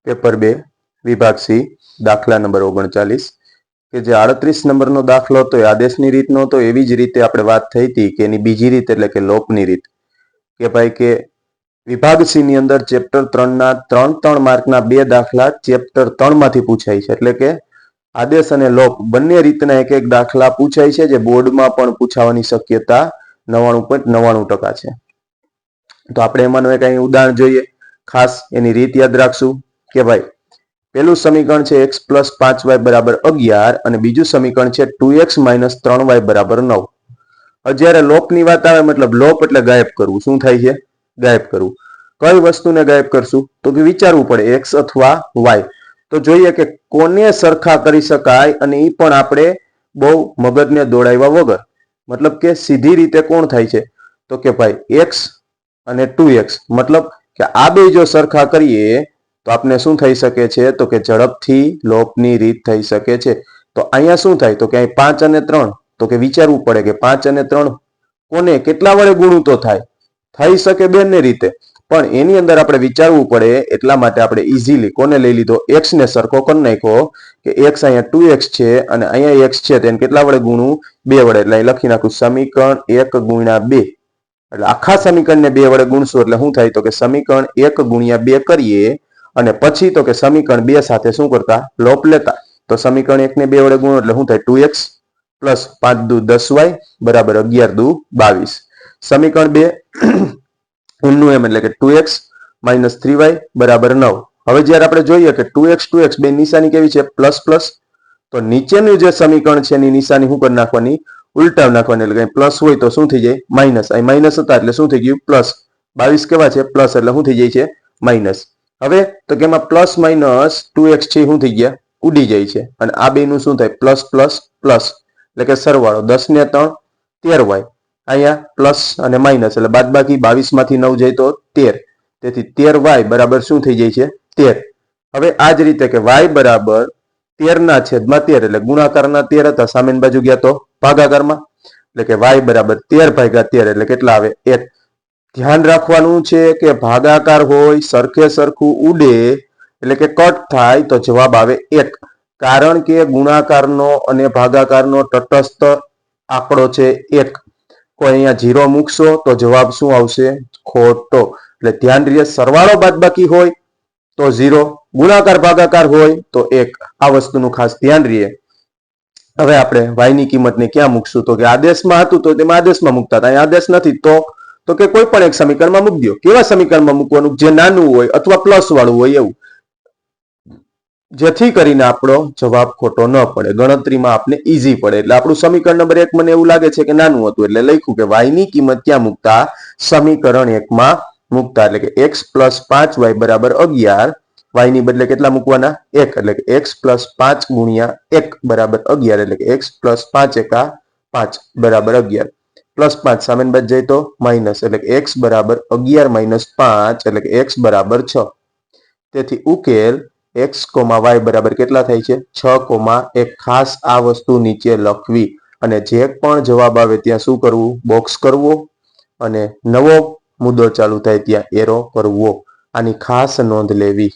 Paper 2 વિભાગ C દાખલા number 39 કે જે 38 નંબરનો દાખલો હતો એ આદેશની રીતનો હતો. એવી જ રીતે આપણે વાત થઈ હતી કે એની બીજી રીત એટલે કે લોપની રીત કે ભાઈ કે વિભાગ સી ની અંદર ચેપ્ટર 3 ના 3 માર્કના 2 દાખલા ચેપ્ટર 3 માંથી પૂછાય છે. એટલે કે આદેશ અને લોપ બંને રીતના એક એક દાખલા પૂછાય છે, જે બોર્ડમાં પણ પૂછાવાની શક્યતા 99.99% છે. તો આપણે એમાંનું એક અહીં ઉદાહરણ જોઈએ. ખાસ એની રીત યાદ રાખશું કે ભાઈ પહેલું સમીકરણ છે x + 5y = 11 અને બીજું સમીકરણ છે 2x - 3y = 9. જ્યારે લોપની વાત આવે મતલબ લોપ એટલે ગાયબ કરવું. શું થાય છે? ગાયબ કરવું. કઈ વસ્તુને ગાયબ કરશું? તો કે વિચારવું પડે x અથવા y. તો જોઈએ કે કોને સરખા કરી શકાય અને એ પણ આપણે બહુ મગજને દોડાવ્યા વગર. મતલબ કે સીધી રીતે કોણ થાય છે? તો કે ભાઈ x અને 2x. મતલબ કે આ બે જો સરખા કરીએ તો આપણે શું થઈ શકે છે? તો કે ઝડપથી લોપની રીત થઈ શકે છે. તો અહીંયા શું થાય? તો કે અહીં 5 અને 3. તો કે વિચારવું પડે કે 5 અને 3 કોને કેટલા વડે ગુણું તો થાય? થઈ શકે બંને રીતે, પણ એની અંદર આપણે વિચારવું પડે. એટલા માટે આપણે ઈઝીલી કોને લઈ લીધો? x ને સરખો કરી નાખ્યો કે x અહીંયા 2x છે અને અહીંયા x છે, તેને કેટલા વડે ગુણું? 2 વડે. એટલે અહીં લખી નાખું સમીકરણ 1 × 2. એટલે આખા સમીકરણને 2 વડે ગુણશું એટલે શું થાય? તો કે સમીકરણ 1 × 2 કરીએ અને પછી તો કે સમીકરણ 2 સાથે શું કરતા? લોપ લેતા. તો સમીકરણ 1 ને 2 વડે ગુણો એટલે શું થાય? 2x + 5 × 2 = 10y = 11 × 2 = 22. સમીકરણ 2 ઊંધું એમ એટલે કે 2x - 3y = 9. હવે જ્યારે આપણે જોઈએ કે 2x બે નિશાની કેવી છે? પ્લસ. તો નીચેનું જે સમીકરણ છે એની નિશાની શું કરી નાખવાની? ઉલટાવી નાખવાની. એટલે કે પ્લસ હોય તો શું થઈ જાય? માઇનસ. અહીં માઇનસ હતા એટલે શું થઈ ગયું? પ્લસ. 22 કેવા છે? પ્લસ. એટલે શું થઈ જાય છે? માઇનસ. હવે તો કે એમાં પ્લસ માઇનસ 2x છે શું થઈ ગયા? ઉડી જાય છે. અને આ બેનું શું થાય? Plus plus plus. એટલે કે સરવાળો 10 ને 3 13y. અહીંયા પ્લસ અને માઇનસ એટલે બાદબાકી 22 માંથી 9 જાય તો 13. તેથી 13y બરાબર શું થઈ જાય છે? 13. હવે આ જ રીતે કે y બરાબર 13/13 એટલે ગુણાકારના 13 હતા, સામેની બાજુ ગયા તો ભાગાકારમાં. એટલે કે y બરાબર 13/13 એટલે કેટલા આવે? 1. ધ્યાન રાખવાનું છે કે ભાગાકાર હોય સરખે સરખું ઉડે એટલે કે કટ થાય તો જવાબ આવે 1. કારણ કે ગુણાકારનો અને ભાગાકારનો તટસ્થ આંકડો છે 1. કોઈ અહીંયા 0 મૂકશો તો જવાબ શું આવશે? ખોટો. એટલે ધ્યાન રહે, સરવાળો બાદબાકી હોય તો 0, ગુણાકાર ભાગાકાર હોય તો 1. આ વસ્તુનું ખાસ ધ્યાન રહે. હવે આપણે y ની કિંમતને ક્યાં મૂકશું? તો કે આદેશમાં હતું તો તેમાં આદેશમાં મૂકતા હતા. અહીં આદેશ નથી તો કે કોઈ પણ એક સમીકરણમાં મૂકી દો. કેવા સમીકરણમાં મૂકવાનું? જે નાનું હોય અથવા પ્લસ વાળું હોય એવું, જેથી કરીને આપણો જવાબ ખોટો ન પડે, ગણતરીમાં આપણે ઈઝી પડે. એટલે આપણું સમીકરણ નંબર 1 મને એવું લાગે છે કે નાનું હતું એટલે લખ્યું કે y ની કિંમત ક્યાં મૂકતા? સમીકરણ 1 માં મૂકતા. એટલે કે x + 5y = 11. y ની બદલે કેટલા મૂકવાના? 1. એટલે કે x + 5 × 1 = 11. એટલે કે x + 5 × 5 = 11. +5 સામેની બાજુ જાય તો માઇનસ. એટલે કે x = 11 - 5 એટલે કે x = 6. તેથી ઉકેલ x, y બરાબર કેટલા થાય છે? 6,1. ખાસ આ વસ્તુ નીચે લખવી અને જે પણ જવાબ આવે ત્યાં શું કરવું? બોક્સ કરવો અને નવો મુદ્દો ચાલુ થાય ત્યાં એરો કરવો. આની ખાસ નોંધ લેવી.